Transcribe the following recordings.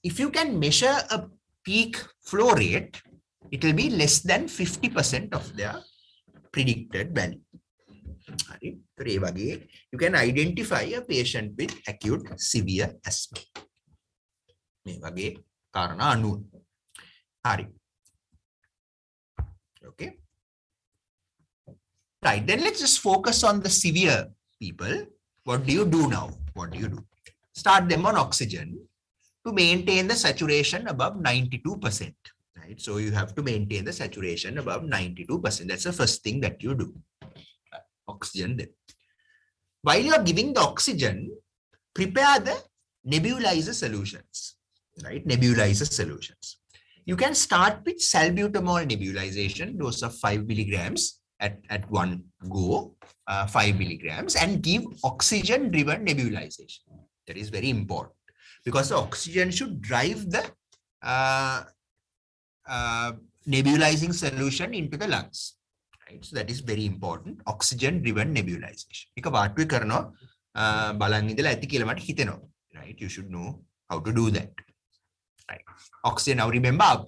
if you can measure a peak flow rate, it will be less than 50% of their predicted value. You can identify a patient with acute severe asthma. Okay. Right, then let's just focus on the severe people. What do you do now? What do you do? Start them on oxygen to maintain the saturation above 92%. Right, so you have to maintain the saturation above 92%. That's the first thing that you do. Oxygen then. While you are giving the oxygen, prepare the nebulizer solutions. Right, nebulizer solutions. You can start with salbutamol nebulization, dose of 5 milligrams at one go, 5 milligrams, and give oxygen-driven nebulization. That is very important because the oxygen should drive the nebulizing solution into the lungs. Right? So that is very important. Oxygen-driven nebulization. Right? You should know how to do that. Right? Oxygen. Now remember, right?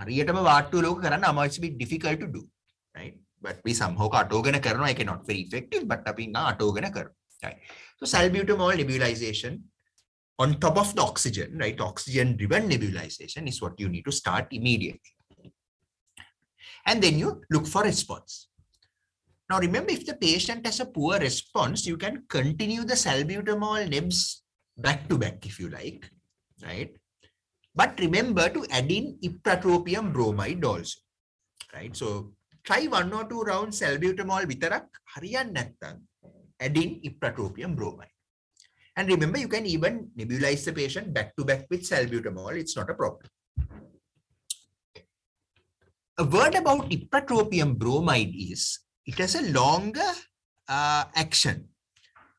It's a bit difficult to do, right? But we somehow I cannot very effective, but right? So salbutamol nebulization on top of the oxygen, right? Oxygen-driven nebulization is what you need to start immediately. And then you look for response. Now remember, if the patient has a poor response, you can continue the salbutamol nebs back to back if you like, right? But remember to add in ipratropium bromide also, right? So try 1 or 2 rounds salbutamol vitarak, hariyan nattang, add in ipratropium bromide. And remember, you can even nebulize the patient back to back with salbutamol. It's not a problem. A word about ipratropium bromide is it has a longer action.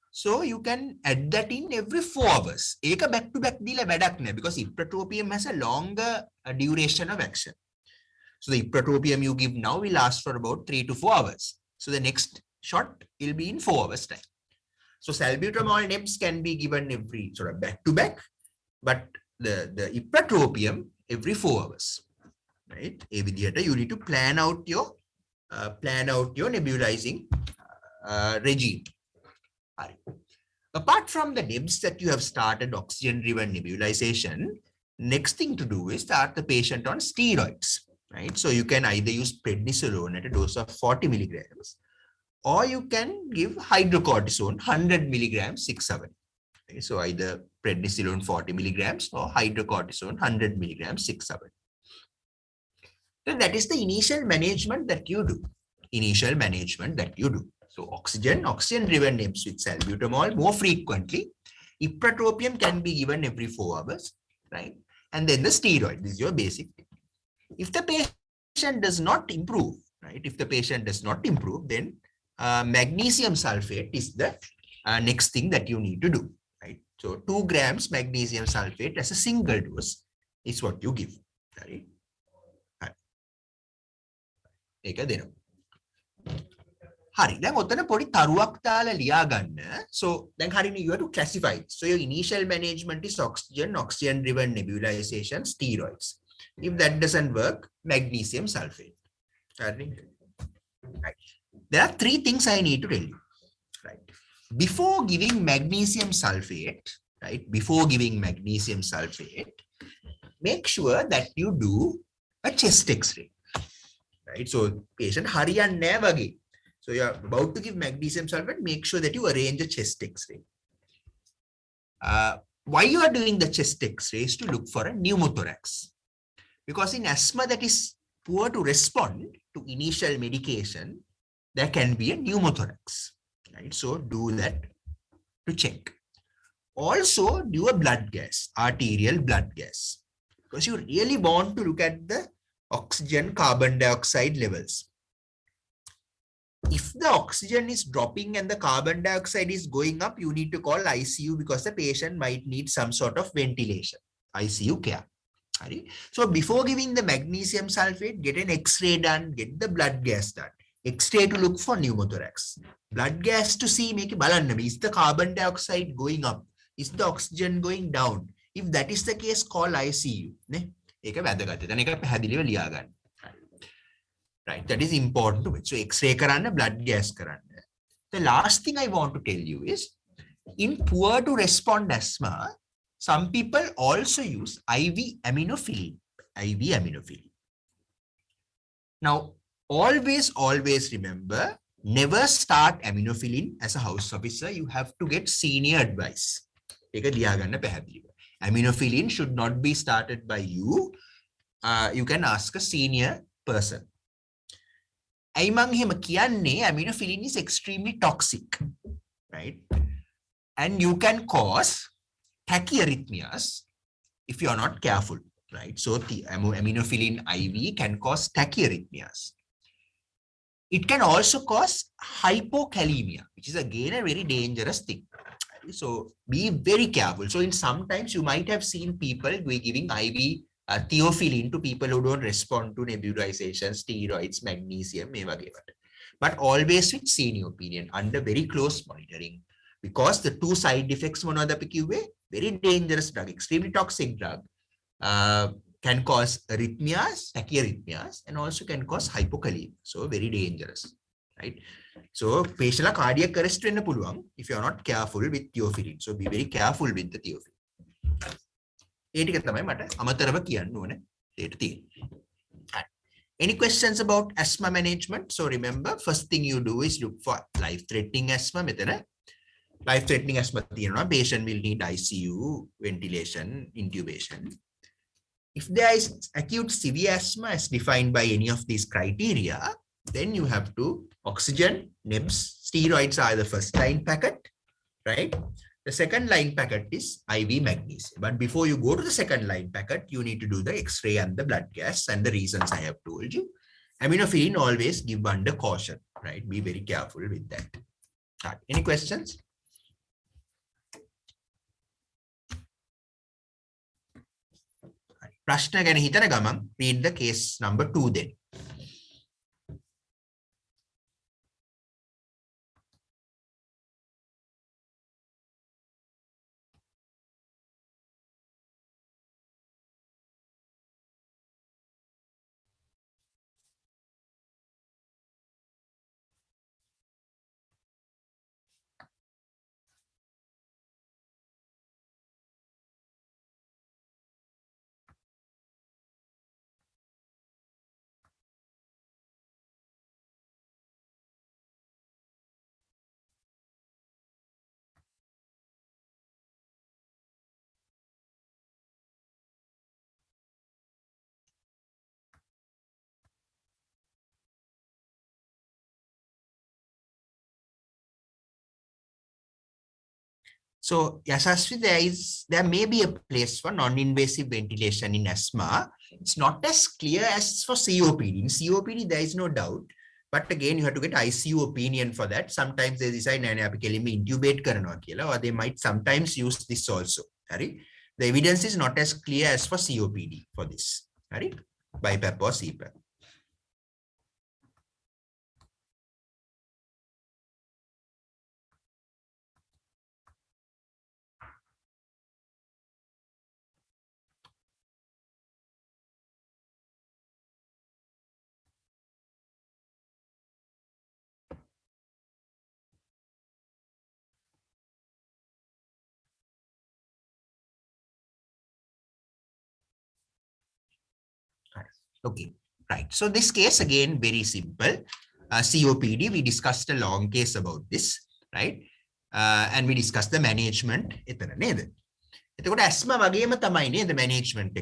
So you can add that in every 4 hours. Eka back to back dila wadak naha because ipratropium has a longer duration of action. So the ipratropium you give now will last for about 3 to 4 hours. So the next shot will be in 4 hours time. So salbutamol nebs can be given every sort of back to back, but the ipratropium every 4 hours. Right? You need to plan out your nebulizing regime. Apart from the nebs that you have started oxygen-driven nebulization, next thing to do is start the patient on steroids, right? So you can either use prednisolone at a dose of 40 milligrams, or you can give hydrocortisone 100 milligrams 6-7. Okay? So either prednisolone 40 milligrams or hydrocortisone 100 milligrams 6-7. So that is the initial management that you do. So oxygen-driven nebs with salbutamol more frequently. Ipratropium can be given every 4 hours, right? And then the steroid. This is your basic thing. If the patient does not improve, right? If the patient does not improve, then magnesium sulfate is the next thing that you need to do, right? So 2 grams magnesium sulfate as a single dose is what you give, right? Hari, then ඔතන පොඩි තරුවක් දාලා ලියා ගන්න. So then හරිනේ you have to classify. So your initial management is oxygen-driven nebulization, steroids. If that doesn't work, magnesium sulfate. Right. There are 3 things I need to tell you. Right. Before giving magnesium sulfate, right? Make sure that you do a chest X-ray. Right. So patient hariyan never give. So you're about to give magnesium sulfate, make sure that you arrange a chest X-ray. Why you are doing the chest X-ray is to look for a pneumothorax. Because in asthma that is poor to respond to initial medication, there can be a pneumothorax. Right? So do that to check. Also do a blood gas, arterial blood gas. Because you really want to look at the oxygen, carbon dioxide levels. If the oxygen is dropping and the carbon dioxide is going up, you need to call ICU because the patient might need some sort of ventilation, ICU care. So before giving the magnesium sulfate, get an X-ray done, get the blood gas done. X-ray to look for pneumothorax. Blood gas to see, make is the carbon dioxide going up. Is the oxygen going down? If that is the case, call ICU. Right, that is important to it. So X-ray karanna, blood gas karanna. The last thing I want to tell you is, in poor to respond asthma, some people also use IV aminophylline. IV aminophylline. Now, always remember, never start aminophylline as a house officer. You have to get senior advice. Aminophylline should not be started by you. You can ask a senior person. Aminophylline is extremely toxic, right? And you can cause tachyarrhythmias if you are not careful, right? So the aminophylline IV can cause tachyarrhythmias. It can also cause hypokalemia, which is again a very dangerous thing. So be very careful. So sometimes you might have seen people giving IV theophylline to people who don't respond to nebulization, steroids, magnesium, but always with senior opinion, under very close monitoring, because the two side effects, very dangerous drug, extremely toxic drug, can cause arrhythmias, tachyarrhythmias, and also can cause hypokalemia. So very dangerous, right? So patient cardiac arrest if you are not careful with theophylline. So be very careful with the theophylline. Any questions about asthma management? So remember, first thing you do is look for life-threatening asthma. Life-threatening asthma, patient will need ICU, ventilation, intubation. If there is acute severe asthma as defined by any of these criteria, then you have to oxygen, NEBS, steroids are the first line packet, right? The second line packet is IV magnesium. But before you go to the second line packet, you need to do the X-ray and the blood gas, and the reasons I have told you. Aminophylline always give under caution, right? Be very careful with that. Right. Any questions? Prashna ගැන හිතන ගමන් read the case number 2 then. So, Yashasvi, there may be a place for non-invasive ventilation in asthma. It's not as clear as for COPD. In COPD, there is no doubt. But again, you have to get ICU opinion for that. Sometimes they decide intubate or they might sometimes use this also. Right? The evidence is not as clear as for COPD for this. Right? BiPAP or CPAP. Okay, right. So this case, again, very simple. COPD, we discussed a long case about this, right? And we discussed the management. Asthma the management.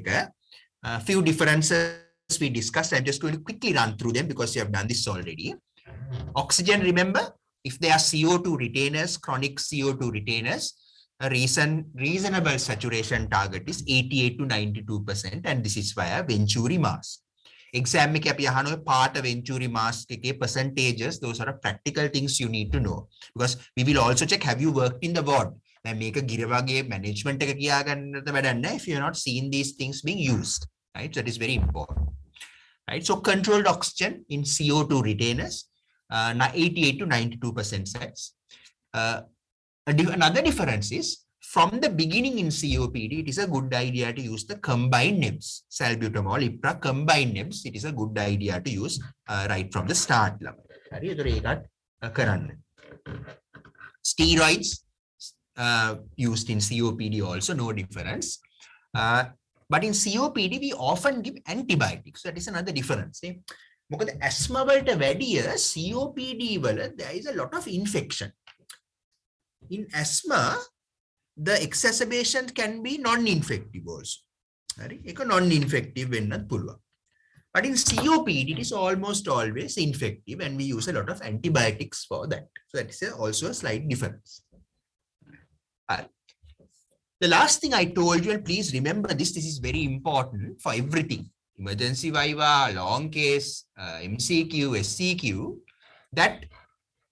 Few differences we discussed. I'm just going to quickly run through them because you have done this already. Oxygen, remember, if they are CO2 retainers, chronic CO2 retainers, a reasonable saturation target is 88 to 92%, and this is via Venturi mask. Exam में क्या piano part of Venturi mask के percentages, those are practical things you need to know, because we will also check, have you worked in the ward? Make a गिरवागे management का किया अगर if you are not seeing these things being used, right? So that is very important, right? So controlled oxygen in CO2 retainers, 88 to 92% sets. Another difference is from the beginning in COPD, it is a good idea to use the combined NEBs. Salbutamol, IPRA, combined NEBs. It is a good idea to use right from the start. Steroids used in COPD also, no difference. But in COPD, we often give antibiotics. So that is another difference. Because asthma වලට වැඩිය COPD වල there is a lot of infection. In asthma, the exacerbation can be non-infective also. ඒක non-infective වෙන්නත් පුළුවන්. But in COPD, it is almost always infective, and we use a lot of antibiotics for that. So that is also a slight difference. The last thing I told you, and please remember this, this is very important for everything. Emergency viva, long case, MCQ, SCQ, that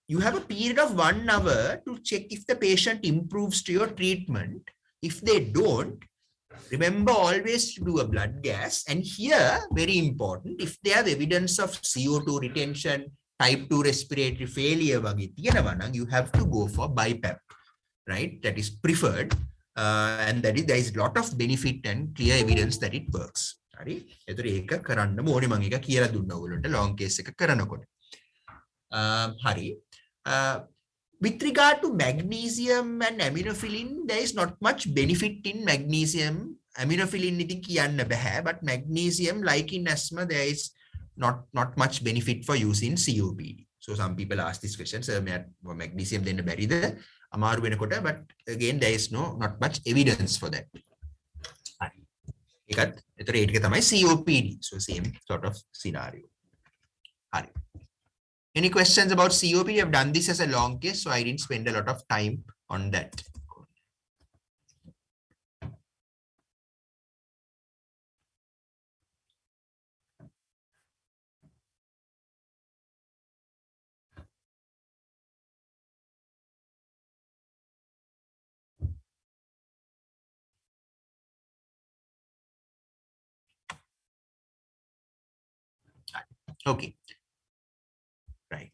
you have a period of 1 hour to check if the patient improves to your treatment. If they don't, remember always to do a blood gas. And here, very important, if they have evidence of CO2 retention, type 2 respiratory failure, you have to go for BiPAP, right? That is preferred. And that is, there is a lot of benefit and clear evidence that it works. Long case with regard to magnesium and aminophylline, there is not much benefit in magnesium. Aminophylline, but magnesium, like in asthma, there is not much benefit for use in COPD. So some people ask this question, sir, magnesium then bury the Amaru venakota, but again, there is not much evidence for that. COPD, so same sort of scenario. Any questions about COPD? I've done this as a long case, so I didn't spend a lot of time on that. Okay. Right.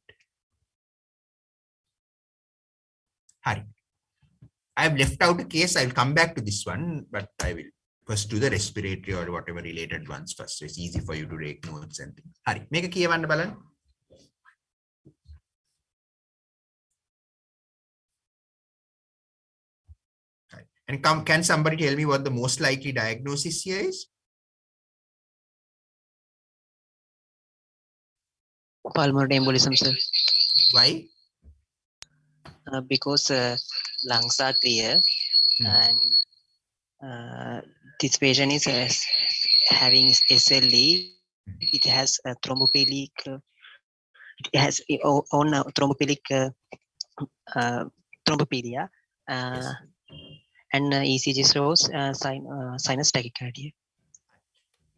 Hari. I have left out a case. I will come back to this one, but I will first do the respiratory or whatever related ones first. So it's easy for you to take notes and things. Hari, make a key one, Balan. And can somebody tell me what the most likely diagnosis here is? Pulmonary embolism, sir. Why? Because lungs are clear, and this patient is having SLE. It has a thrombophilic. It has own thrombophilic thrombophilia, Yes. and ECG shows sinus tachycardia.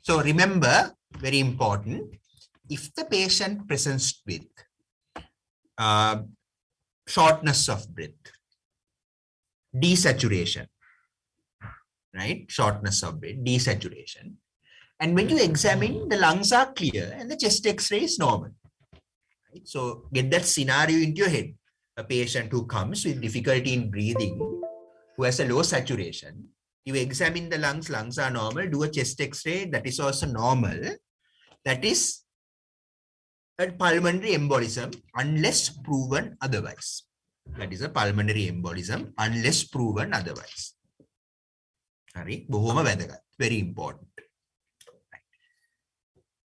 So remember, very important, if the patient presents with shortness of breath, desaturation, right? Shortness of breath, desaturation. And when you examine, the lungs are clear and the chest X-ray is normal. Right? So get that scenario into your head. A patient who comes with difficulty in breathing, who has a low saturation, you examine the lungs, lungs are normal, do a chest X-ray, that is also normal. That is a pulmonary embolism unless proven otherwise. That is a pulmonary embolism unless proven otherwise. Very important.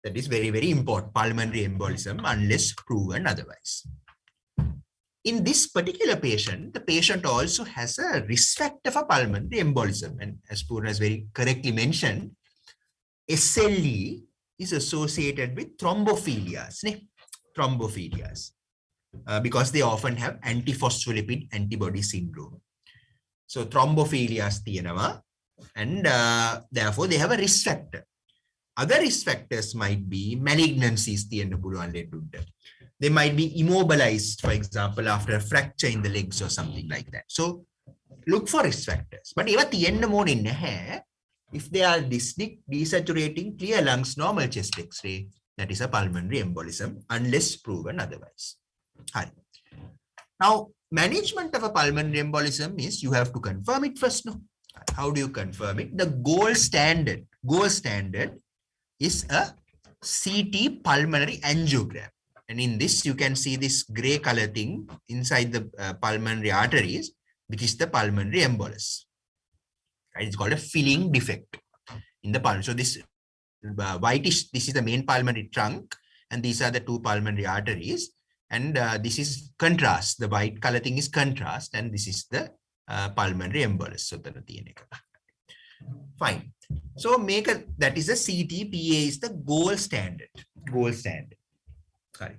That is very, very important. Pulmonary embolism unless proven otherwise. In this particular patient, the patient also has a risk factor for pulmonary embolism. And as Purna has very correctly mentioned, SLE is associated with thrombophilias. Because they often have antiphospholipid antibody syndrome. So thrombophilias tiyanava, and therefore they have a risk factor. Other risk factors might be malignancies tiyanna puluwan ledduta. They might be immobilized, for example, after a fracture in the legs or something like that. So look for risk factors. But if they are dyspneic, desaturating, clear lungs, normal chest X-ray, that is a pulmonary embolism unless proven otherwise. Now, management of a pulmonary embolism is you have to confirm it first. No? How do you confirm it? The gold standard is a CT pulmonary angiogram. And in this, you can see this gray color thing inside the pulmonary arteries, which is the pulmonary embolus. Right? It's called a filling defect in the pulmonary. So this whitish, this is the main pulmonary trunk, and these are the two pulmonary arteries. And this is contrast. The white color thing is contrast, and this is the pulmonary embolus. So fine. So that is a CTPA is the gold standard. Sorry.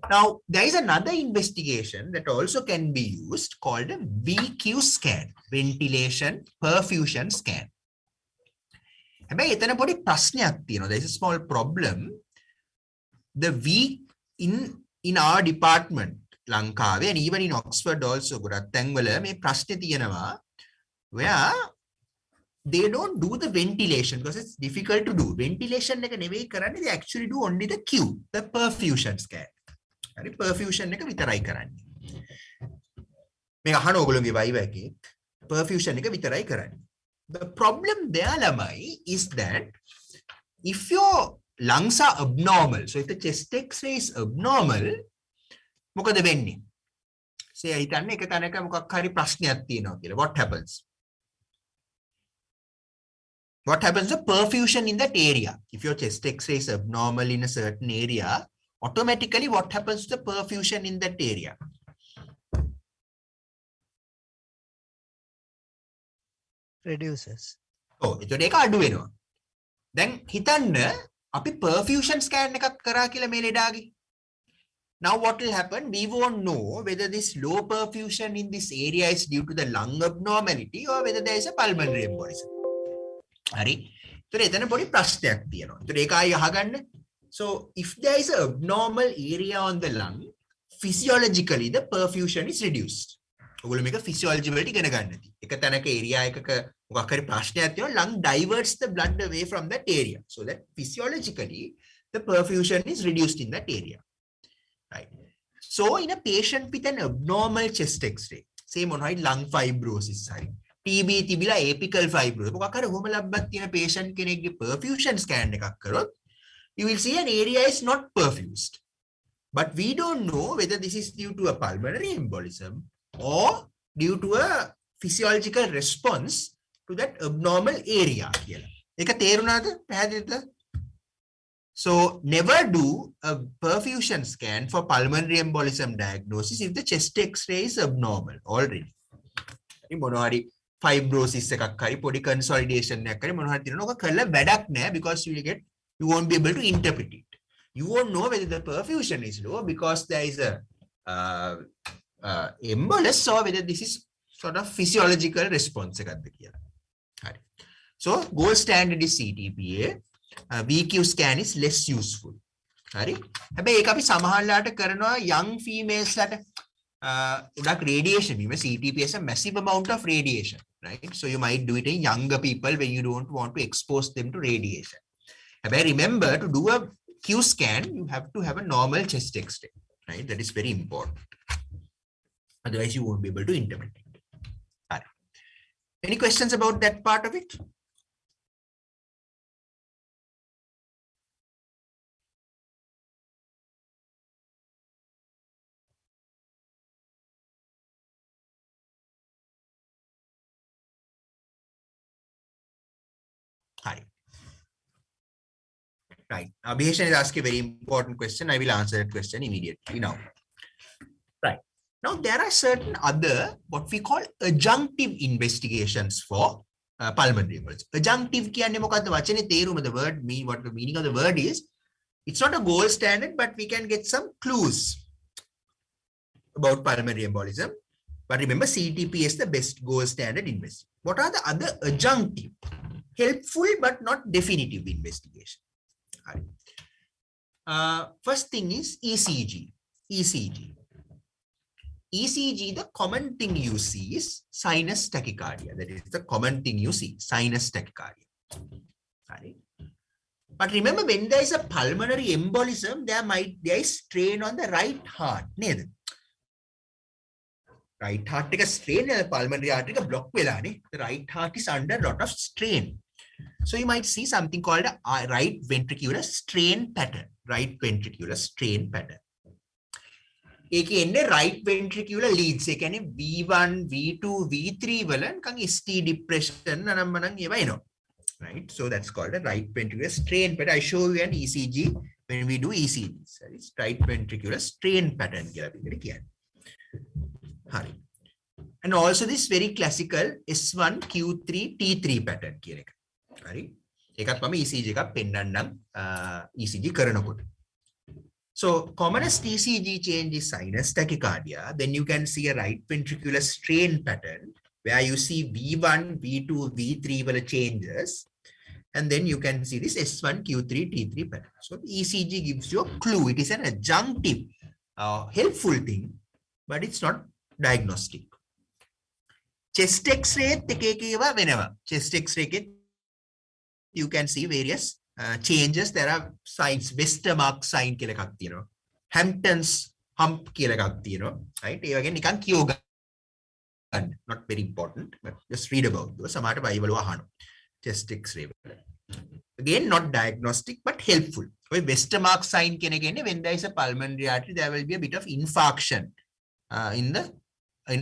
Now there is another investigation that also can be used called a VQ scan, ventilation perfusion scan. There is a small problem. The V in our department, Lankawe, and even in Oxford also, where they don't do the ventilation because it's difficult to do. Ventilation, they actually do only the Q, the perfusion scan. Perfusion perfusion. The problem there, Lamai, is that if your lungs are abnormal, so if the chest X-ray is abnormal, what happens? What happens? What happens to perfusion in that area? If your chest X-ray is abnormal in a certain area, automatically what happens to the perfusion in that area? Reduces. Oh, it's a then hitanna api perfusion scan ekak kara kila me ledage. Now what will happen? We won't know whether this low perfusion in this area is due to the lung abnormality or whether there is a pulmonary embolism. So if there is an abnormal area on the lung, physiologically the perfusion is reduced. Physiology area lung diverts the blood away from that area, so that physiologically the perfusion is reduced in that area. Right. So in a patient with an abnormal chest X-ray, same on lung fibrosis, TB tibila apical fibrosis, in a patient can perfusion scan, you will see an area is not perfused. But we don't know whether this is due to a pulmonary embolism or due to a physiological response to that abnormal area. So never do a perfusion scan for pulmonary embolism diagnosis if the chest X-ray is abnormal already. Fibrosis podi consolidation because you won't be able to interpret it. You won't know whether the perfusion is low because there is a embolus or whether this is sort of physiological response. So gold standard is CTPA. VQ scan is less useful. Young females radiation. CTPA is a massive amount of radiation, right? So you might do it in younger people when you don't want to expose them to radiation. Remember, to do a Q scan, you have to have a normal chest X-ray, right? That is very important. Otherwise, you won't be able to interpret it. Right. Any questions about that part of it? Hi. Right. Abhishek is asking a very important question. I will answer that question immediately now. Right. Now, there are certain other, what we call adjunctive investigations for pulmonary embolism. Adjunctive, the word mean, what the meaning of the word is, it's not a gold standard, but we can get some clues about pulmonary embolism. But remember, CTP is the best gold standard investigation. What are the other adjunctive, helpful but not definitive investigation? First thing is ECG. ECG, the common thing you see is sinus tachycardia. That is the common thing you see, sinus tachycardia. But remember, when there is a pulmonary embolism, there is strain on the right heart. right heart එක strain pulmonary artery එක block වෙලානේ. The right heart is under a lot of strain. So you might see something called a right ventricular strain pattern. Right ventricular strain pattern. ඒකේ එන්නේ right ventricular leads. ඒ කියන්නේ V1, V2, V3 වල නිකන් ST depression අනම්මනම් ඒවා එනවා. Right? So that's called a right ventricular strain pattern. I show you an ECG when we do ECGs. It's right ventricular strain pattern කියලා අපිට කියන්නේ. හරි. And also this very classical S1, Q3, T3 pattern කියන එක. හරි. ඒකත් මම ECG එකක් පෙන්නන්නම් ECG කරනකොට. So commonest ECG change is sinus tachycardia. Then you can see a right ventricular strain pattern where you see V1, V2, V3 were changes. And then you can see this S1, Q3, T3 pattern. So the ECG gives you a clue. It is an adjunctive, helpful thing, but it's not diagnostic. Chest X-ray, whenever chest X-ray, you can see various changes. There are signs, Westermark sign, Hampton's hump, right? Again, you can not very important, but just read about those. Chest X-ray. Again, not diagnostic, but helpful. Westermark sign, when there is a pulmonary artery, there will be a bit of infarction in the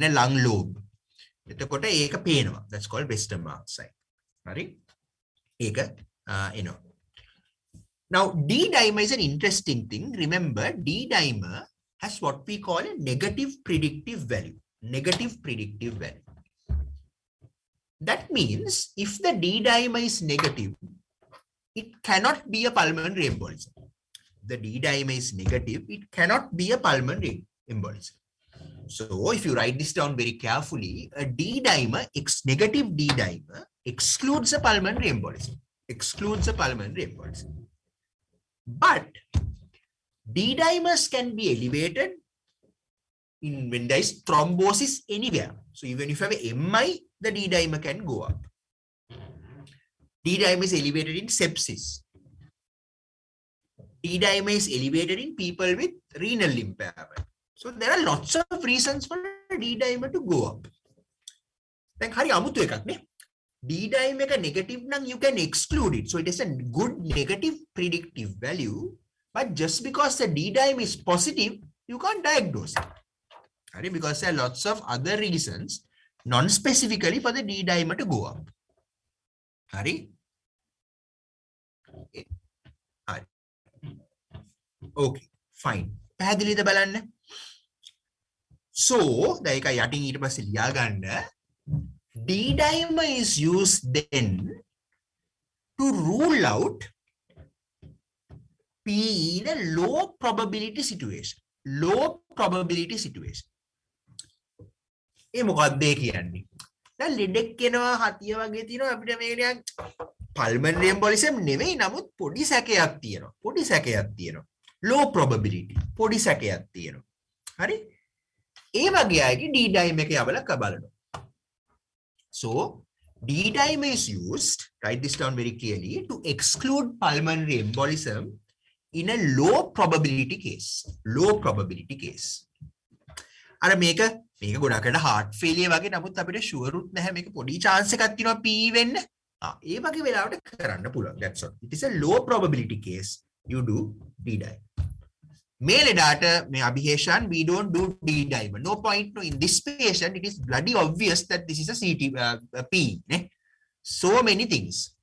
lung lobe. That's called Westermark sign. Right? Now, D-dimer is an interesting thing. Remember, D-dimer has what we call a negative predictive value. Negative predictive value. That means if the D-dimer is negative, it cannot be a pulmonary embolism. The D-dimer is negative, it cannot be a pulmonary embolism. So if you write this down very carefully, a D-dimer, negative D-dimer excludes a pulmonary embolism. Excludes a pulmonary embolism. But D-dimers can be elevated when there is thrombosis anywhere. So even if you have a MI, the D-dimer can go up. D-dimer is elevated in sepsis. D-dimer is elevated in people with renal impairment. So there are lots of reasons for D-dimer to go up. Then hari amutu ekak ne. D-dimer negative nang you can exclude it. So it is a good negative predictive value. But just because the D-dimer is positive, you can't diagnose it. Right? Because there are lots of other reasons, non-specifically for the D-dimer to go up. Hari? Okay, fine. පැහැදිලිද බලන්න? So, දැන් එක යටින් ඊට පස්සේ ලියා ගන්න. D-dimer is used then to rule out PE in a low probability situation. Low probability situation. ඒ මොකක්ද කියන්නේ? දැන් ලෙඩෙක් කෙනවා හතිය වගේ තියෙනවා අපිට මේක pulmonary embolism නෙවෙයි නමුත් පොඩි සැකයක් තියෙනවා. පොඩි සැකයක් තියෙනවා. Low probability. පොඩි සැකයක් තියෙනවා. හරි? ඒ වගේ අයගේ D-dimer එක යවලා බලනවා. So, D-dimer is used, write this down very clearly, to exclude pulmonary embolism in a low probability case. Low probability case. අර මේක ගොඩකට heart failure වගේ නමුත් අපිට sure උත් නැහැ මේක පොඩි chance එකක් තියෙනවා PE වෙන්න. ඒ වගේ වෙලාවට කරන්න පුළුවන්. That's all. It is a low probability case. You do D-dimer. Male data, Abhiheshan, we don't do D-dimer. No point. No, in this patient, it is bloody obvious that this is a P. So many things.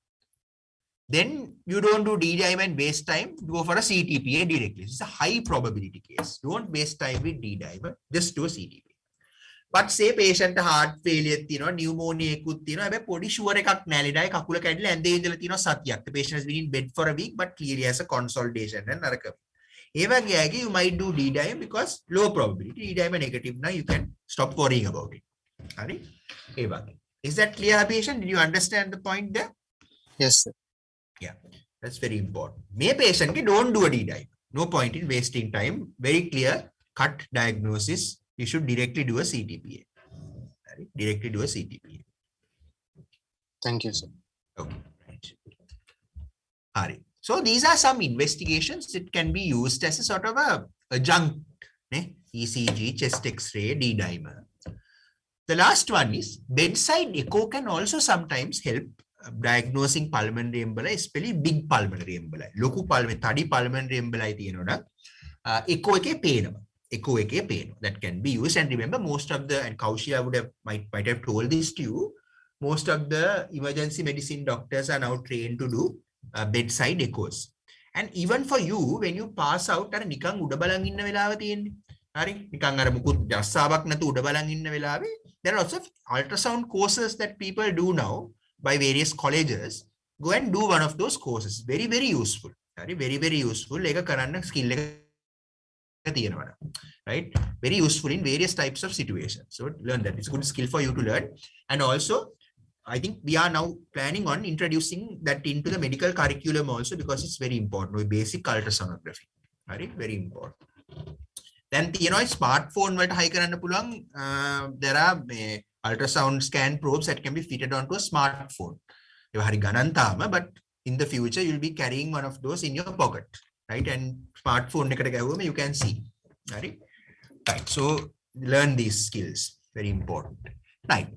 Then you don't do D-dimer and waste time. Go for a CTPA directly. It's a high probability case. Don't waste time with D-dimer. Just do a CTPA. But say patient heart failure, pneumonia, podi sure ekak nale dai kakula kadila and they indala tino satyak. The patient has been in bed for a week, but clearly has a consolidation and you might do D-dimer because low probability. D-dimer negative now you can stop worrying about it. Is that clear, patient? Did you understand the point there? Yes, sir. Yeah, that's very important. May patient don't do a D-dimer. No point in wasting time. Very clear, cut diagnosis. You should directly do a CTPA. Directly do a CTPA. Thank you, sir. Okay. Right. So these are some investigations that can be used as a sort of a adjunct. ECG, chest X-ray, D-dimer. The last one is bedside echo can also sometimes help diagnosing pulmonary emboli, especially big pulmonary emboli. Local pulmonary emboli echo එකේ පේනවා. Echo එකේ පේනවා. That can be used. And remember, most of the, and Kaushia might have told this to you, most of the emergency medicine doctors are now trained to do bedside echoes. And even for you, when you pass out, අර නිකන් උඩ බලන් ඉන්න වෙලාව තියෙන්නේ. හරි? නිකන් අර මුකුත් ජස්සාවක් නැතු උඩ බලන් ඉන්න වෙලාවේ there are lots of ultrasound courses that people do now by various colleges. Go and do one of those courses. Very, very useful. Very, very useful. ඒක කරන්න skill එක තියෙනවා. Right? Very useful in various types of situations. So learn that. It's a good skill for you to learn. And also, I think we are now planning on introducing that into the medical curriculum also, because it's very important. With basic ultrasonography. Right? Very important. Then smartphone වලට high කරන්න පුළුවන්. There are ultrasound scan probes that can be fitted onto a smartphone. ඒවා හරි ගණන් තාම, but in the future you'll be carrying one of those in your pocket, right? And smartphone එකට ගැහුවම you can see. Right? Right. So learn these skills. Very important. Right.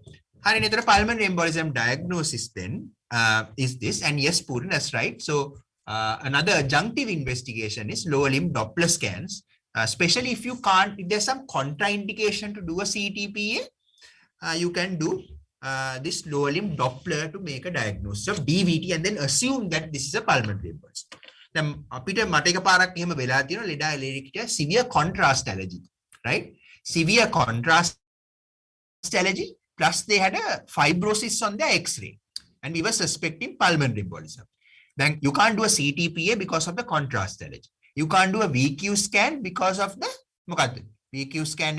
Hari nitara pulmonary embolism diagnosis then is this, and yes, Pooran, that's right. So another adjunctive investigation is lower limb Doppler scans, especially if there's some contraindication to do a CTPA, you can do this lower limb Doppler to make a diagnosis of DVT and then assume that this is a pulmonary embolism. Then අපිට මට එකපාරක් එහෙම වෙලා තියෙනවා ලෙඩා ලෙඩිකට severe contrast allergy, right? Severe contrast allergy. Plus, they had a fibrosis on their X-ray, and we were suspecting pulmonary embolism. Then you can't do a CTPA because of the contrast allergy. You can't do a VQ scan because of the VQ scan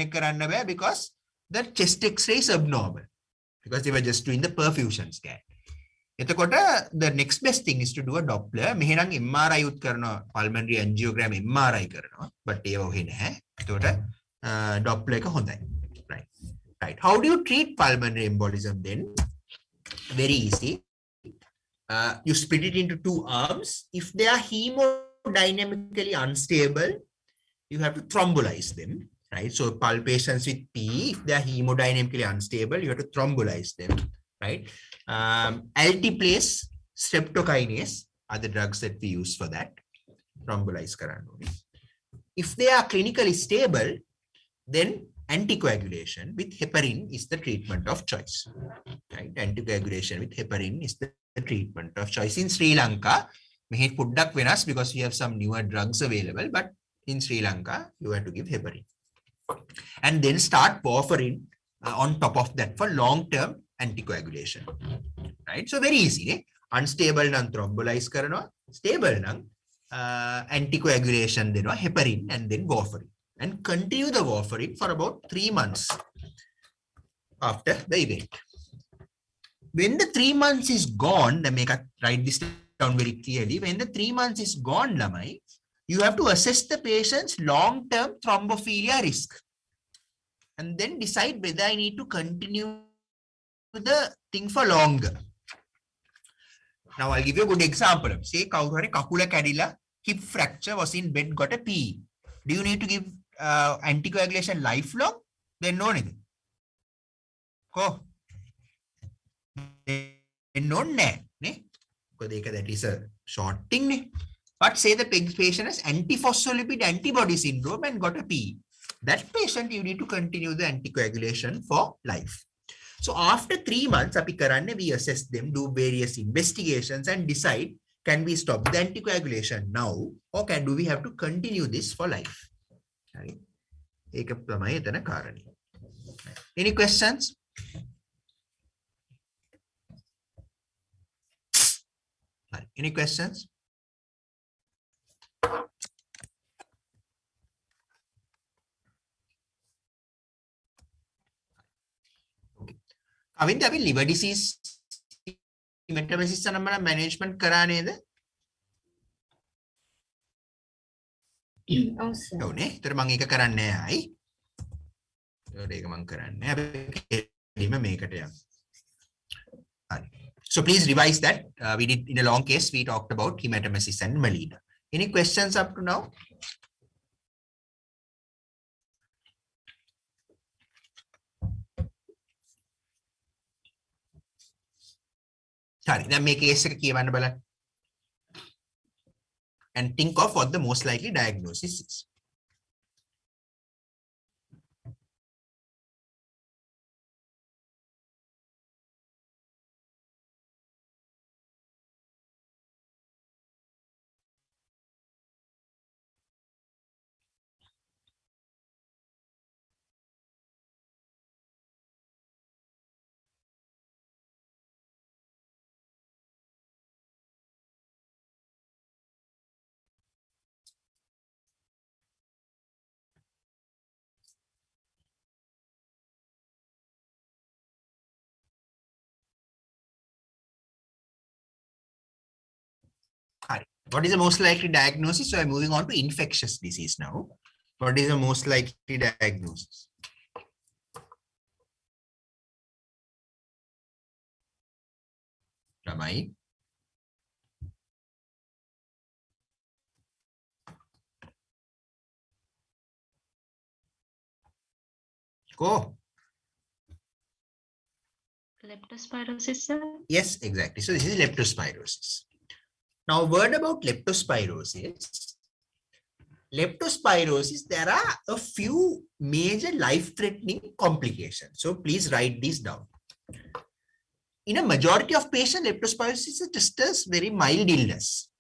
because the chest X-ray is abnormal, because they were just doing the perfusion scan. The next best thing is to do a Doppler. මෙහෙනම් MRI උත් කරනවා, pulmonary angiogram MRI කරනවා, but ඒව ඔහේ නැහැ. එතකොට Doppler එක හොඳයි. Right. How do you treat pulmonary embolism then? Very easy. You split it into two arms. If they are hemodynamically unstable, you have to thrombolize them. Right. So patients with P, if they are hemodynamically unstable, you have to thrombolize them. Right. Altiplase, streptokinase are the drugs that we use for that. Thrombolize karannu. If they are clinically stable, then anticoagulation with heparin is the treatment of choice. Right? Anticoagulation with heparin is the treatment of choice. In Sri Lanka, mehe puddak venas because we have some newer drugs available, but in Sri Lanka, you have to give heparin. And then start warfarin on top of that for long-term anticoagulation. Right? So very easy. Unstable nan thrombolize karana, stable nan anticoagulation then heparin and then warfarin. And continue the warfarin for about 3 months after the event. When the 3 months is gone, write this down very clearly. When the 3 months is gone, Lamai, you have to assess the patient's long-term thrombophilia risk. And then decide whether I need to continue the thing for longer. Now, I'll give you a good example. Say, kakula kadila, hip fracture, was in bed, got a PE. Do you need to give anticoagulation lifelong? Then no anything. Oh, then no that is a short thing. But say the patient has antiphospholipid antibody syndrome and got a PE. That patient, you need to continue the anticoagulation for life. So after 3 months, we assess them, do various investigations and decide, can we stop the anticoagulation now, or do we have to continue this for life? Any questions? Any questions? Avindha, අපි liver disease metastasis management කරා නේද? ඔව් sir. ඔව් නේ. ඒතර මම ඒක කරන්නේ නැහැ ආයි. ඒක මම කරන්නේ නැහැ. අපි මේකට යමු. හරි. So please revise that. We did in a long case, we talked about hematemesis and melena. Any questions up to now? හරි. දැන් මේ case එක කියවන්න බලන්න. And think of what the most likely diagnosis is. What is the most likely diagnosis? So I'm moving on to infectious disease now. What is the most likely diagnosis? Ramai? Go. Leptospirosis, sir? Yes, exactly. So this is leptospirosis. Now, a word about leptospirosis. Leptospirosis, there are a few major life-threatening complications. So please write these down. In a majority of patients, leptospirosis is just a very mild illness.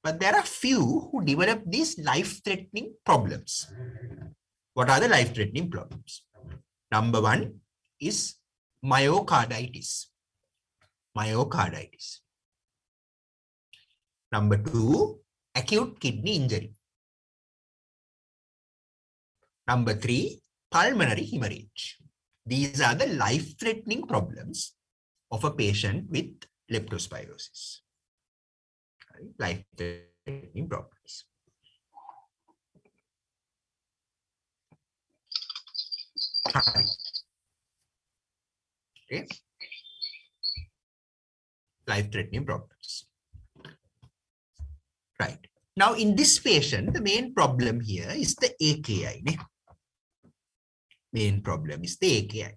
But there are few who develop these life-threatening problems. What are the life-threatening problems? Number one is myocarditis. Myocarditis. Number two, acute kidney injury. Number three, pulmonary hemorrhage. These are the life-threatening problems of a patient with leptospirosis. Life-threatening problems. Okay. Life-threatening problems. Right. Now, in this patient, the main problem here is the AKI. Main problem is the AKI.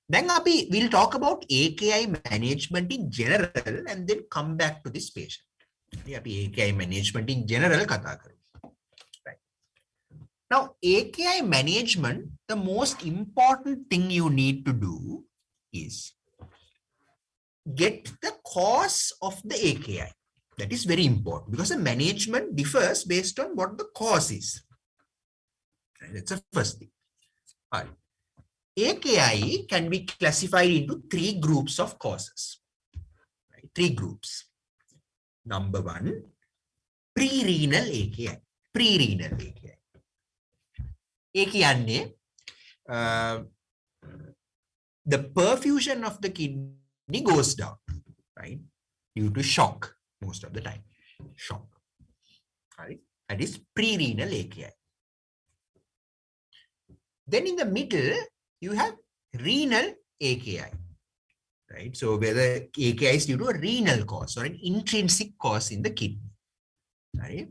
Then we'll talk about AKI management in general and then come back to this patient. AKI management in general. Right. Now, AKI management, the most important thing you need to do is get the cause of the AKI. That is very important because the management differs based on what the cause is. Right, that's the first thing. All right. AKI can be classified into three groups of causes. Right? Three groups. Number one, pre-renal AKI. Pre-renal AKI. AKI, the perfusion of the kidney goes down, right? Due to shock. Most of the time, shock. Right? That is pre-renal AKI. Then in the middle, you have renal AKI. Right? So whether AKI is due to a renal cause or an intrinsic cause in the kidney. Right?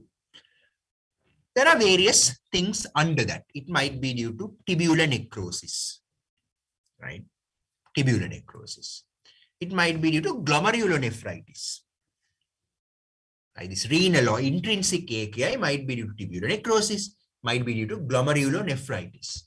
There are various things under that. It might be due to tubular necrosis. Right? Tubular necrosis. It might be due to glomerulonephritis. Right, this renal or intrinsic AKI might be due to tubular necrosis, might be due to glomerulonephritis.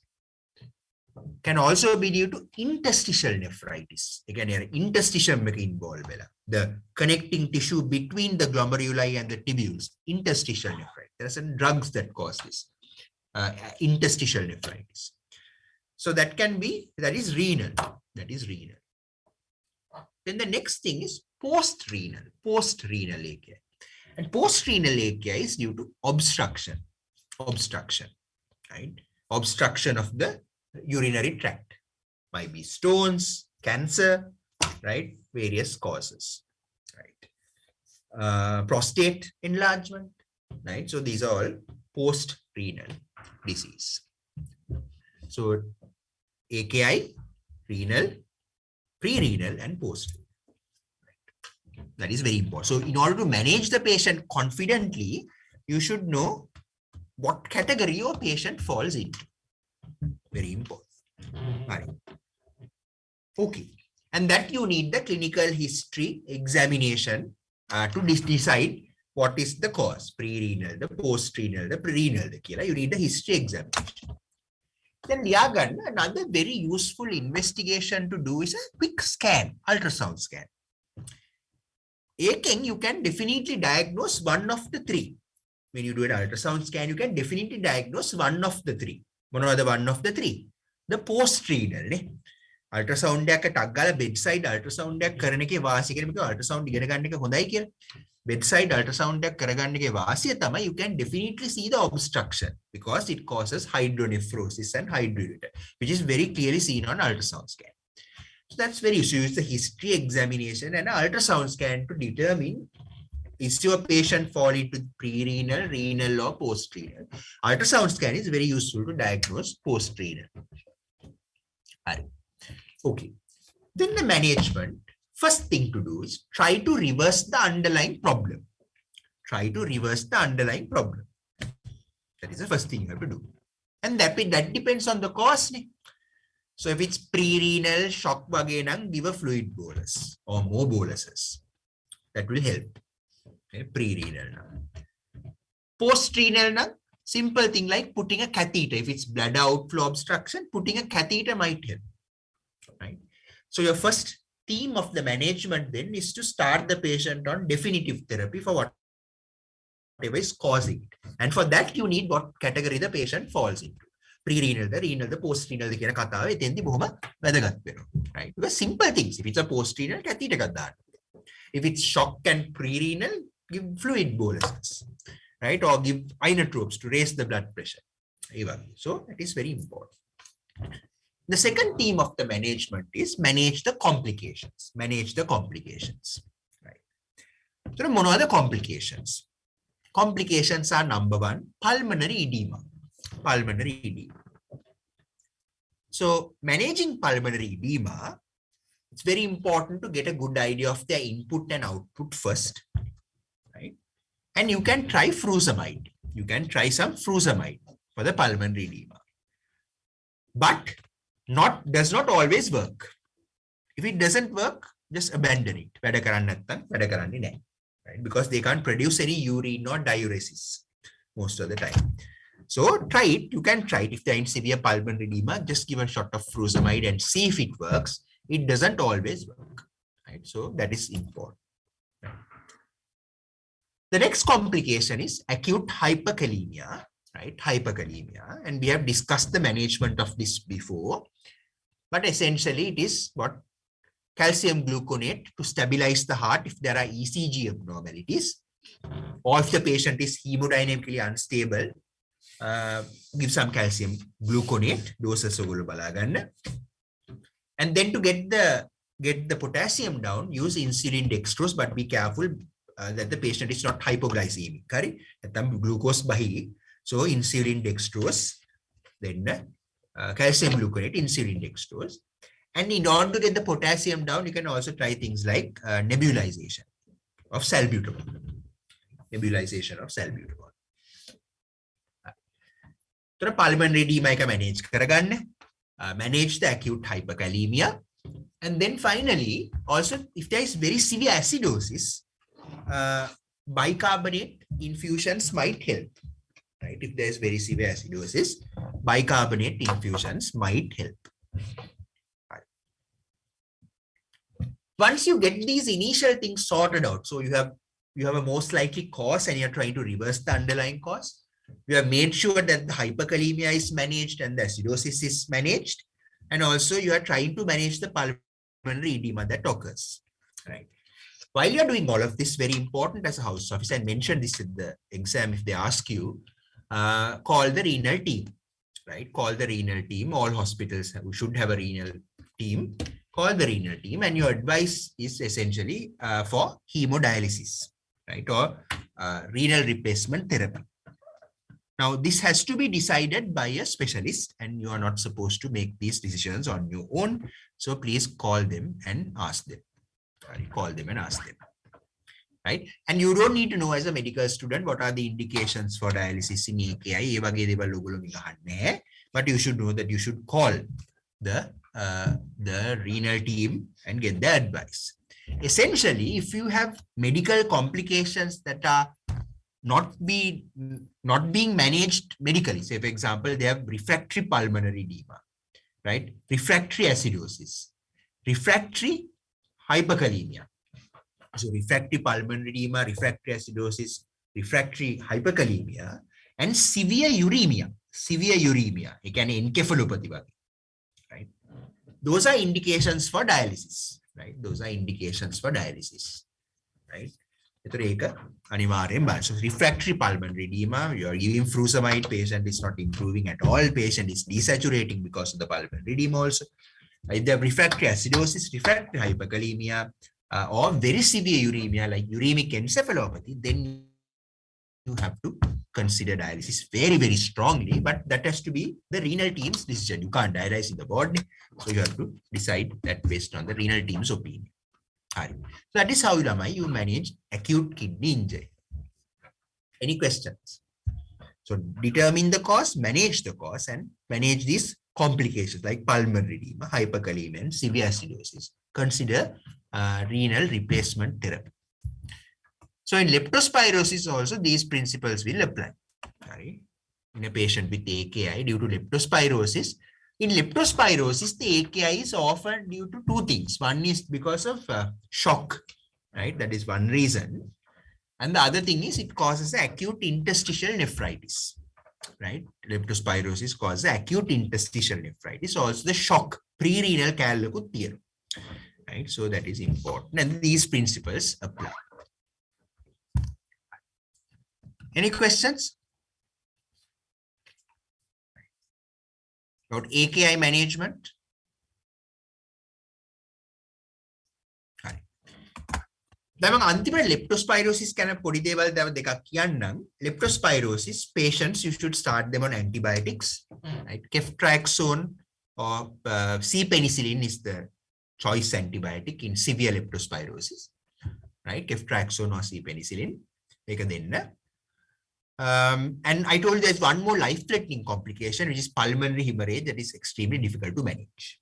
Can also be due to interstitial nephritis. Again, interstitium involved. The connecting tissue between the glomeruli and the tubules. Interstitial nephritis. There are some drugs that cause this. Interstitial nephritis. So that can be, that is renal. That is renal. Then the next thing is post-renal. Post-renal AKI. And post-renal AKI is due to obstruction, right? Obstruction of the urinary tract. Might be stones, cancer, right? Various causes, right? Prostate enlargement, right? So these are all post-renal disease. So AKI, renal, pre-renal, and post-renal. That is very important. So in order to manage the patient confidently, you should know what category your patient falls into. Very important. Right. Okay. And that you need the clinical history examination to decide what is the cause, pre-renal, the post-renal, the pre-renal. You need the history examination. Then another very useful investigation to do is a quick scan, ultrasound scan. You can definitely diagnose one of the three. When you do an ultrasound scan, you can definitely diagnose one of the three. One of the three. The post-renal. Ultrasound bedside ultrasound ultrasound bedside ultrasound you can definitely see the obstruction because it causes hydronephrosis and hydruria, which is very clearly seen on ultrasound scan. So that's very useful. Use the history examination and ultrasound scan to determine is your patient fall into pre-renal, renal or post-renal. Ultrasound scan is very useful to diagnose post-renal. Okay. Then the management, first thing to do is try to reverse the underlying problem. Try to reverse the underlying problem. That is the first thing you have to do. And that depends on the cause. So if it's pre-renal shock, give a fluid bolus or more boluses. That will help. Okay, pre-renal. Post-renal, simple thing like putting a catheter. If it's blood outflow obstruction, putting a catheter might help. Right? So your first theme of the management then is to start the patient on definitive therapy for whatever is causing it. And for that, you need what category the patient falls into. Pre-renal, the renal, the post-renal, right? Because simple things. If it's a post-renal, catheter. If it's shock and pre-renal, give fluid boluses, right? Or give inotropes to raise the blood pressure. So that is very important. The second theme of the management is manage the complications. Manage the complications. Right. So what are the complications? Complications are number one, pulmonary edema. Pulmonary edema. So managing pulmonary edema, it's very important to get a good idea of their input and output first. Right? And you can try furosemide. You can try some furosemide for the pulmonary edema. But does not always work. If it doesn't work, just abandon it. Right? Because they can't produce any urine or diuresis most of the time. So try it. You can try it. If they're in severe pulmonary edema, just give a shot of furosemide and see if it works. It doesn't always work. Right? So that is important. Right? The next complication is acute hyperkalemia. Right? Hyperkalemia. And we have discussed the management of this before. But essentially, it is what calcium gluconate to stabilize the heart if there are ECG abnormalities, or if the patient is hemodynamically unstable, give some calcium gluconate doses. And then to get the potassium down, use insulin dextrose, but be careful that the patient is not hypoglycemic. Correct? Glucose bahi. So insulin dextrose, then calcium gluconate, insulin dextrose. And in order to get the potassium down, you can also try things like nebulization of salbutamol. Nebulization of salbutamol. So pulmonary edema manage manage the acute hyperkalemia. And then finally, also if there is very severe acidosis, bicarbonate infusions might help. Right? If there is very severe acidosis, bicarbonate infusions might help. Right. Once you get these initial things sorted out, so you have a most likely cause and you're trying to reverse the underlying cause. You have made sure that the hyperkalemia is managed and the acidosis is managed. And also you are trying to manage the pulmonary edema that occurs. Right? While you're doing all of this, very important as a house officer, I mentioned this in the exam if they ask you, call the renal team, right? Call the renal team. All hospitals should have a renal team. Call the renal team, and your advice is essentially for hemodialysis, right? Or renal replacement therapy. Now, this has to be decided by a specialist, and you are not supposed to make these decisions on your own. So please call them and ask them. Call them and ask them. Right? And you don't need to know as a medical student what are the indications for dialysis in AKI. But you should know that you should call the the renal team and get the advice. Essentially, if you have medical complications that are not being managed medically, say for example, they have refractory pulmonary edema, right? Refractory acidosis, refractory hyperkalemia. So refractory pulmonary edema, refractory acidosis, refractory hyperkalemia, and severe uremia. Severe uremia, again encephalopathy, right? Those are indications for dialysis, right? Those are indications for dialysis, right? So refractory pulmonary edema, you are giving furosemide, patient is not improving at all, patient is desaturating because of the pulmonary edema also. If they have refractory acidosis, refractory hyperkalemia, or very severe uremia like uremic encephalopathy, then you have to consider dialysis very, very strongly, but that has to be the renal team's decision. You can't dialyze in the body, so you have to decide that based on the renal team's opinion. So that is how you manage acute kidney injury. Any questions? So determine the cause, manage the cause, and manage these complications like pulmonary edema, hyperkalemia, and severe acidosis. Consider renal replacement therapy. So in leptospirosis also, these principles will apply. Right? In a patient with AKI due to leptospirosis, in leptospirosis, the AKI is often due to two things. One is because of shock, right? That is one reason. And the other thing is it causes acute interstitial nephritis, right? Leptospirosis causes acute interstitial nephritis, also the shock, pre-renal theory, right? So that is important. And these principles apply. Any questions about AKI management? Leptospirosis leptospirosis patients, you should start them on antibiotics, right? Ceftriaxone or C-penicillin is the choice antibiotic in severe leptospirosis, right? Ceftriaxone or C-penicillin. And I told you there's one more life-threatening complication, which is pulmonary hemorrhage, that is extremely difficult to manage.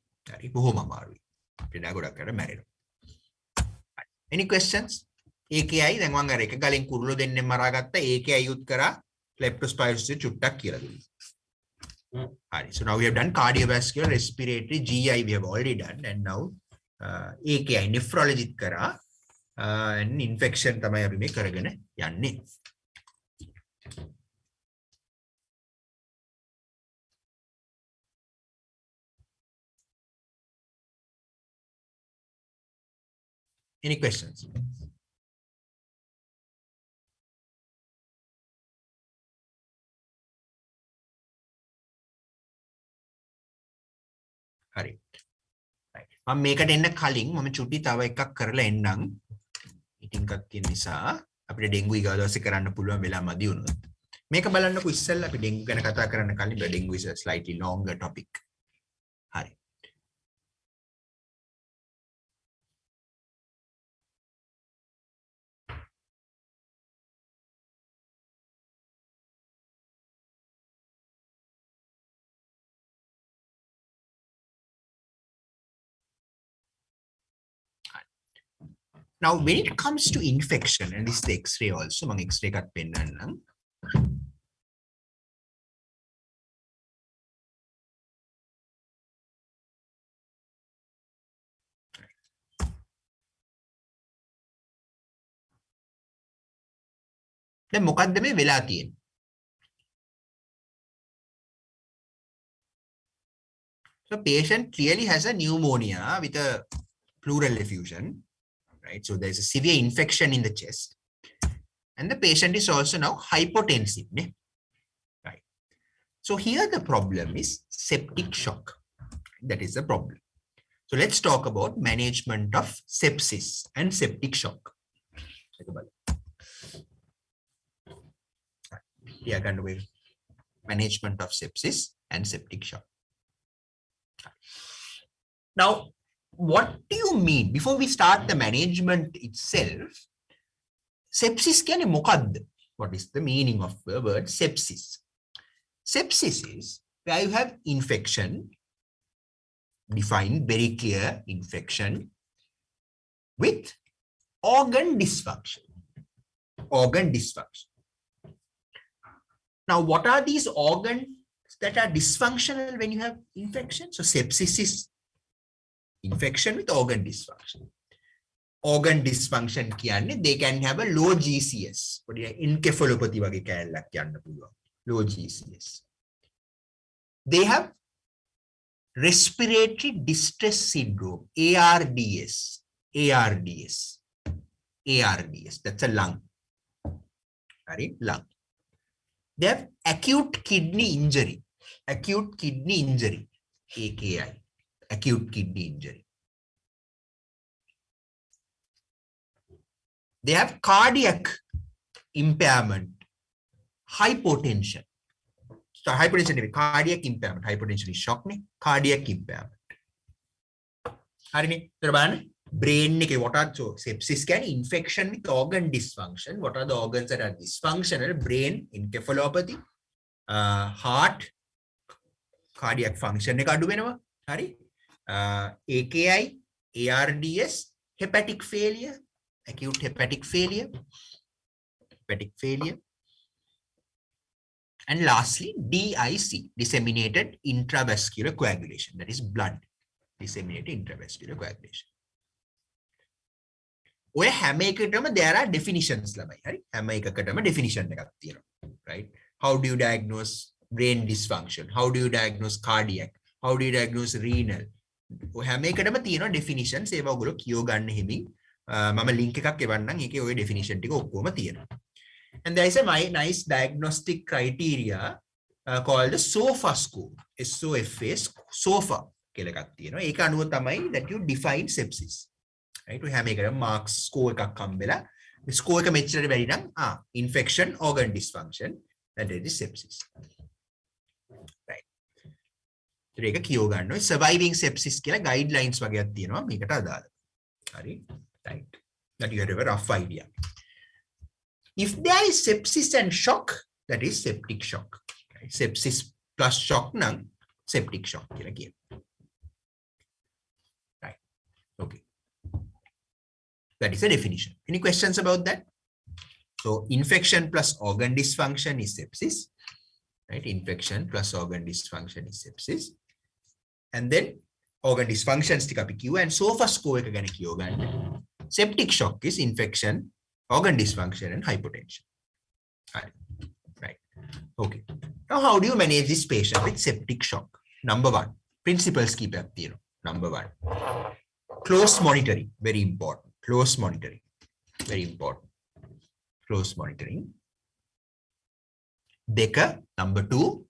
Any questions? AKI, then one gareka galing kurlo denne maragatta AKI yut kara leptospirosis chuttak kiyala dunna. So now we have done cardiovascular, respiratory, GI we have already done, and now AKI nephrology kara and infection tamai api me karagena yanne. Any questions? Hari. Right. මම මේකට එන්න කලින් මම චුටි තව එකක් කරලා එන්නම්. ඉතින් එකක් තියෙන නිසා අපිට ඩෙන්ගු ඊගා දවසේ කරන්න පුළුවන් වෙලා මදි වුණොත්. මේක බලන්නකො ඉස්සෙල්ලා අපි ඩෙන්ගු ගැන කතා කරන්න කලින් dengue is a slightly longer topic. හරි. Now, when it comes to infection, and this is the X-ray also, mang X-ray kat pennanam. දැන් මොකද්ද මේ වෙලා තියෙන්නේ? So patient clearly has a pneumonia with a pleural effusion. Right? So there's a severe infection in the chest, and the patient is also now hypotensive. Right? So here the problem is septic shock. That is the problem. So let's talk about management of sepsis and septic shock. We are going to do management of sepsis and septic shock. Now, what do you mean? Before we start the management itself, sepsis කියන්නේ මොකක්ද? What is the meaning of the word sepsis? Sepsis is where you have infection define very clear infection with organ dysfunction. Organ dysfunction. Now, what are these organs that are dysfunctional when you have infection? So sepsis is infection with organ dysfunction. Organ dysfunction කියන්නේ they can have a low GCS. Encephalopathy වගේ කැලලක් යන්න පුළුවන්. Low GCS. They have respiratory distress syndrome, ARDS. ARDS. ARDS. That's a lung. Right? Lung. They have acute kidney injury. Acute kidney injury. AKI. Acute kidney injury. They have cardiac impairment. Hypotension. So hypertension is cardiac impairment. Hypertension is shock. Cardiac impairment. Brain, what are so sepsis can infection with organ dysfunction. What are the organs that are dysfunctional? Brain, encephalopathy, heart, cardiac function. AKI, ARDS, hepatic failure, acute hepatic failure, and lastly, DIC, disseminated intravascular coagulation. That is blood, disseminated intravascular coagulation. There are definitions. Right? How do you diagnose brain dysfunction? How do you diagnose cardiac? How do you diagnose renal? Definitions. Definition. And there is a nice diagnostic criteria called the SOFA score. SOFA, SOFA. That you define sepsis. Right? We have a marks score the score very infection, organ dysfunction, and it is sepsis. Right. Surviving sepsis guidelines right. That you have a rough idea. If there is sepsis and shock, that is septic shock. Right? Sepsis plus shock, septic shock. Right. Okay. That is a definition. Any questions about that? So infection plus organ dysfunction is sepsis. Right? Infection plus organ dysfunction is sepsis. And then organ dysfunction is Q and SOFA score again. Septic shock is infection, organ dysfunction, and hypotension. Right. Okay. Now, how do you manage this patient with septic shock? Number one, principles keep up. Number one, close monitoring, very important. Close monitoring, very important. Close monitoring. Number two,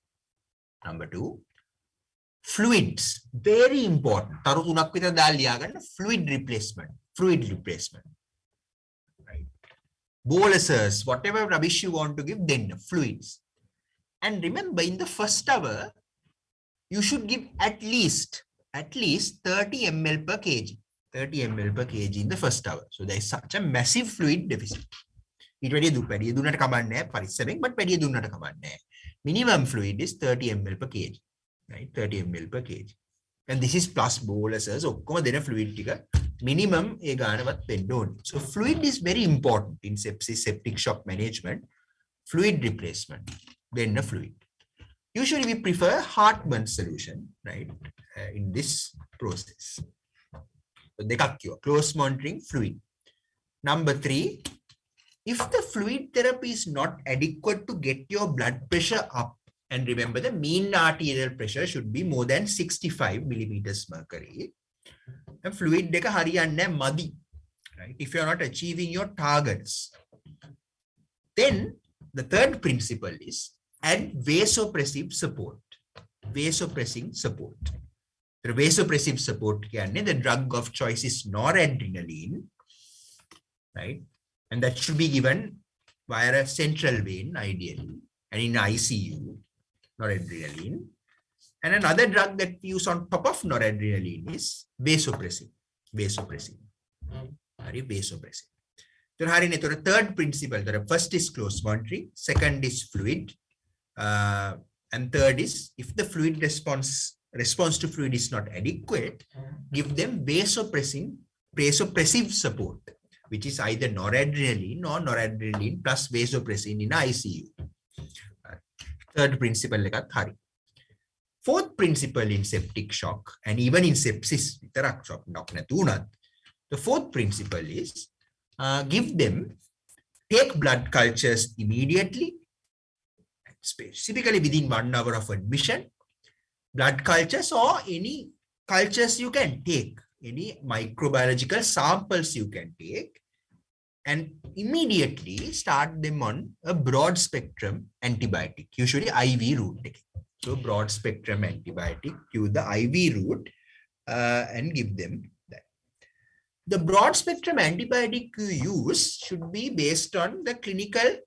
fluids, very important. Fluid replacement. Right. Boluses, whatever rubbish you want to give, then fluids. And remember, in the first hour, you should give at least 30 ml per kg. 30 ml per kg in the first hour. So there is such a massive fluid deficit. But minimum fluid is 30 ml per kg. Right? 30 ml per kg. And this is plus boluses. Fluid minimum. So fluid is very important in sepsis, septic shock management. Fluid replacement. Then the fluid. Usually we prefer Hartmann solution, right? In this process. So close monitoring, fluid. Number three, if the fluid therapy is not adequate to get your blood pressure up, and remember the mean arterial pressure should be more than 65 millimeters mercury, and fluid deka hariyanne madi, right? If you are not achieving your targets, then the third principle is add vasopressive support. Vasopressing support. The vasopressive support, the drug of choice is noradrenaline, right? And that should be given via a central vein, ideally, and in ICU, noradrenaline. And another drug that we use on top of noradrenaline is vasopressin. Vasopressin. Vasopressin. So, the third principle, the first is close monitoring, second is fluid, and third is if the fluid response response to fluid is not adequate, give them vasopressive support, which is either noradrenaline or noradrenaline plus vasopressin in ICU. Third principle, fourth principle in septic shock and even in sepsis, the fourth principle is take blood cultures immediately, specifically within 1 hour of admission, blood cultures or any cultures you can take, any microbiological samples you can take, and immediately start them on a broad spectrum antibiotic, usually IV route. So broad spectrum antibiotic, use the IV route and give them that. The broad spectrum antibiotic you use should be based on the clinical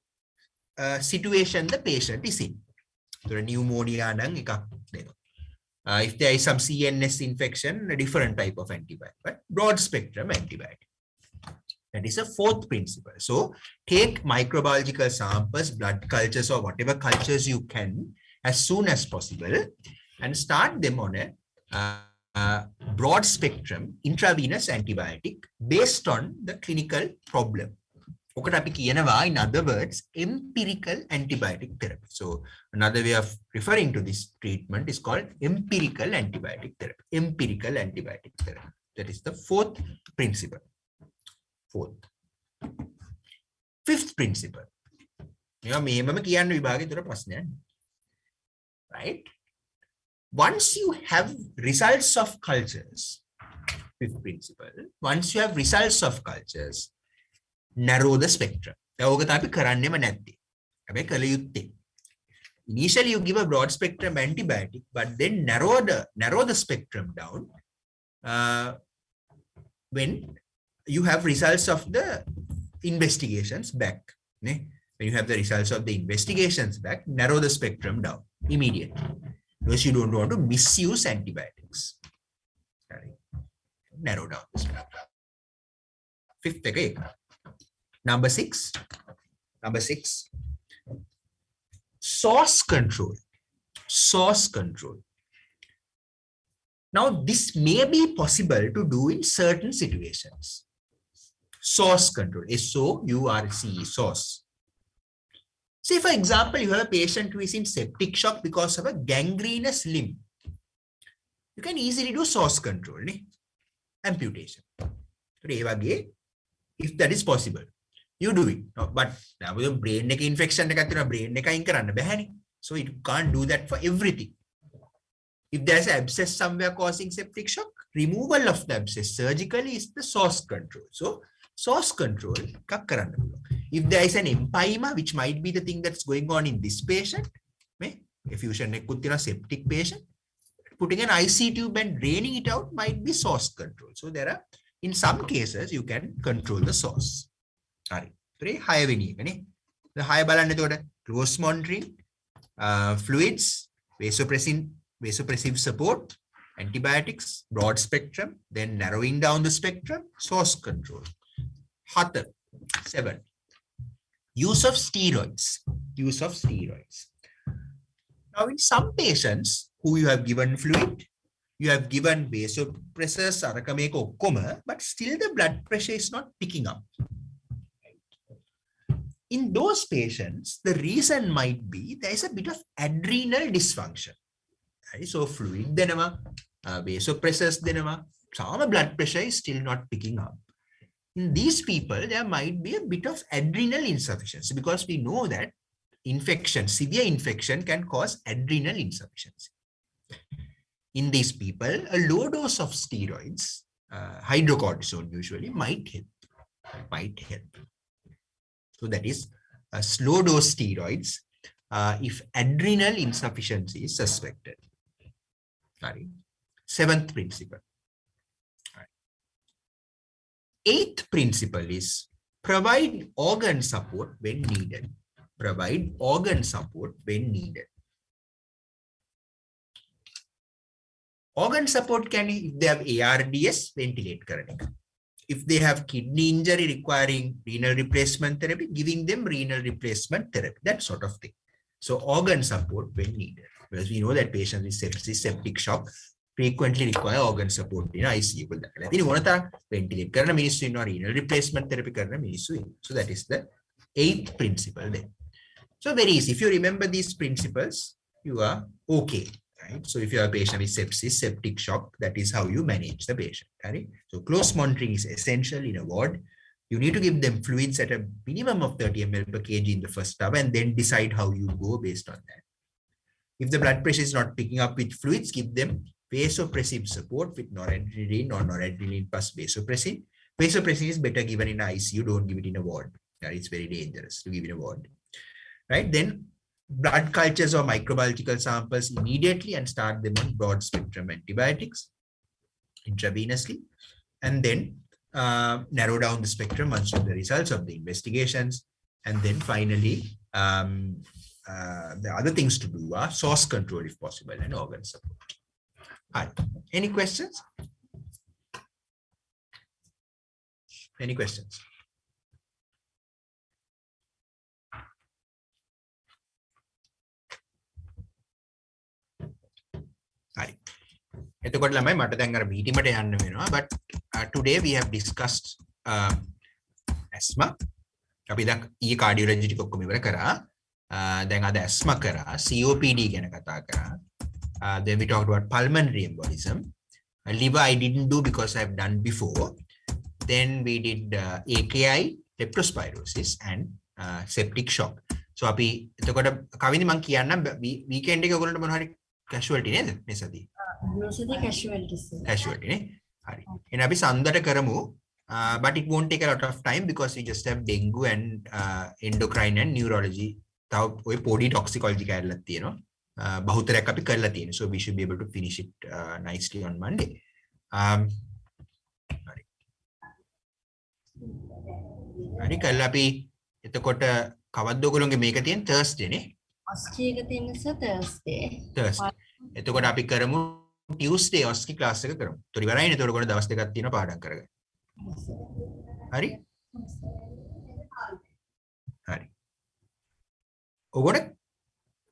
situation the patient is in. So pneumonia, if there is some CNS infection, a different type of antibiotic, but broad spectrum antibiotic. That is a fourth principle. So take microbiological samples, blood cultures, or whatever cultures you can as soon as possible and start them on a broad spectrum intravenous antibiotic based on the clinical problem. In other words, empirical antibiotic therapy. So another way of referring to this treatment is called empirical antibiotic therapy. Empirical antibiotic therapy. That is the fourth principle. Fourth. Fifth principle. Right? Once you have results of cultures, fifth principle, once you have results of cultures, narrow the spectrum. Initially, you give a broad spectrum antibiotic, but then narrow the spectrum down when you have results of the investigations back. When you have the results of the investigations back, narrow the spectrum down immediately, because you don't want to misuse antibiotics. Narrow down the spectrum. Fifth, okay. Number six, source control. Source control. Now, this may be possible to do in certain situations. Source control, S-O-U-R-C-E, source. Say, for example, you have a patient who is in septic shock because of a gangrenous limb. You can easily do source control, amputation. If that is possible, you do it. But now brain infection, so you can't do that for everything. If there's an abscess somewhere causing septic shock, removal of the abscess surgically is the source control. So source control, if there is an empyema, which might be the thing that's going on in this patient, effusion septic patient, putting an IC tube and draining it out might be source control. So there are, in some cases, you can control the source. The higher close monitoring, fluids, vasopressive support, antibiotics, broad spectrum, then narrowing down the spectrum, source control. 7. Use of steroids. Use of steroids. Now, in some patients who you have given fluid, you have given vasopressors, but still the blood pressure is not picking up. In those patients, the reason might be there is a bit of adrenal dysfunction. So fluid denema, vasopressors denema, some blood pressure is still not picking up. In these people, there might be a bit of adrenal insufficiency, because we know that infection, severe infection, can cause adrenal insufficiency. In these people, a low dose of steroids, hydrocortisone usually, might help. So that is a slow dose steroids if adrenal insufficiency is suspected. 7th principle. 8th principle is provide organ support when needed. Provide organ support when needed. Organ support can, if they have ARDS, ventilate. If they have kidney injury requiring renal replacement therapy, giving them renal replacement therapy, that sort of thing. So organ support when needed. Because we know that patients with sepsis, septic shock frequently require organ support in ICU. Ventilate karana මිනිස්සු ඉන්නවා, renal replacement therapy karana මිනිස්සු ඉන්නවා. So that is the 8th principle there. So very easy. If you remember these principles, you are okay. Right? So if you have a patient with sepsis, septic shock, that is how you manage the patient. Right? So close monitoring is essential in a ward. You need to give them fluids at a minimum of 30 ml per kg in the first hour and then decide how you go based on that. If the blood pressure is not picking up with fluids, give them vasopressive support with noradrenaline or noradrenaline plus vasopressin. Vasopressin is better given in ICU, don't give it in a ward. Right? It's very dangerous to give in a ward. Right? Then blood cultures or microbiological samples immediately and start them on broad spectrum antibiotics intravenously, and then narrow down the spectrum once you have the results of the investigations. And then finally, the other things to do are source control if possible and organ support. Hi. Any questions? Any questions? Hi. එතකොට ළමයි මට දැන් අර මීටිමට යන්න වෙනවා, but today we have discussed asthma. අපි දැන් ඊයේ කාඩියොලොජි ටික ඔක්කොම ඉවර කරා. දැන් අද asthma කරා, COPD ගැන කතා කරා. Then we talked about pulmonary embolism. Liver I didn't do because I've done before. Then we did AKI, leptospirosis and septic shock. So අපි එතකොට කවින්ද මම කියන්නම් weekend එක ඔයගොල්ලන්ට මොනවා හරි casualty නේද මේ සතියේ? Mostly casualty. Casualty නේ. හරි. එහෙනම් අපි සඳට කරමු. But it won't take a lot of time because we just have dengue and endocrine and neurology. තව ඔය පොඩි toxicology කැලලක් තියෙනවා. බහුතරයක් අපි කරලා තියෙනවා. So we should be able to finish it nicely on Monday. හරි. හරි කල්ලා අපි එතකොට කවද්ද ඔයගොල්ලෝගේ මේක තියෙන Thursday නේ? Oski එක තියෙන Thursday. Thursday. එතකොට අපි කරමු Tuesday oski class එක කරමු. ඒතර ඉවරයිනේ. ඒතකොට ඔයගොල්ලෝ දවස් දෙකක් තියෙනවා පාඩම් කරගන්න. හරි? හරි. ඔයගොල්ලෝ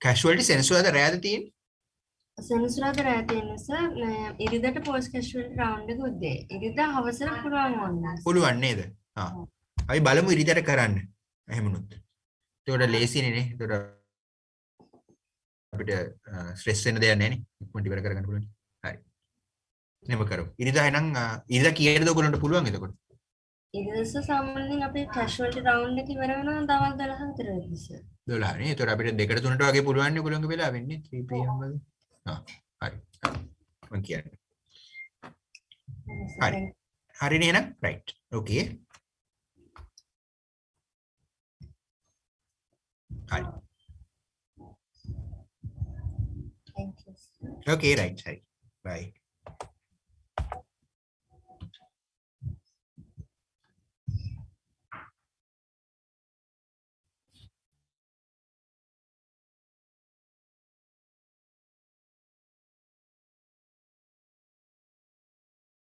casualty සෙනසුරාදා රැයද තියෙන්නේ? සෙනසුරාදා රැය තියෙන සර් ඉරිදට post casualty round එක උදේ. ඉරිදා හවසට පුළුවන් වුණා. පුළුවන් නේද? හා. අපි බලමු ඉරිදට කරන්න. එහෙමනොත්. ඒකට ලේසිනේ නේ. ඒකට අපිට ස්ට්‍රෙස් වෙන්න දෙයක් නැහැ නේ. ඉක්මනට ඉවර කරගන්න පුළුවන්. හරි. නෙම කරමු. ඉරිදා එහෙනම් ඉරිදා කීයටද ඔයගොල්ලන්ට පුළුවන් එතකොට? ඉරිදා සාමාන්‍යයෙන් අපේ casualty round එක ඉවර වෙනවා දවල් 12 විතරයි සර්. 12 නේ. ඒතකොට අපිට 2ට 3ට වගේ පුළුවන් නේ ඔයගොල්ලන්ගේ වෙලාව වෙන්නේ 3 pm වගේ. හා. හරි. මම කියන්නේ. හරි. හරිනේ එහෙනම් right. Okay. Hi. Thank you. Okay, right. Bye.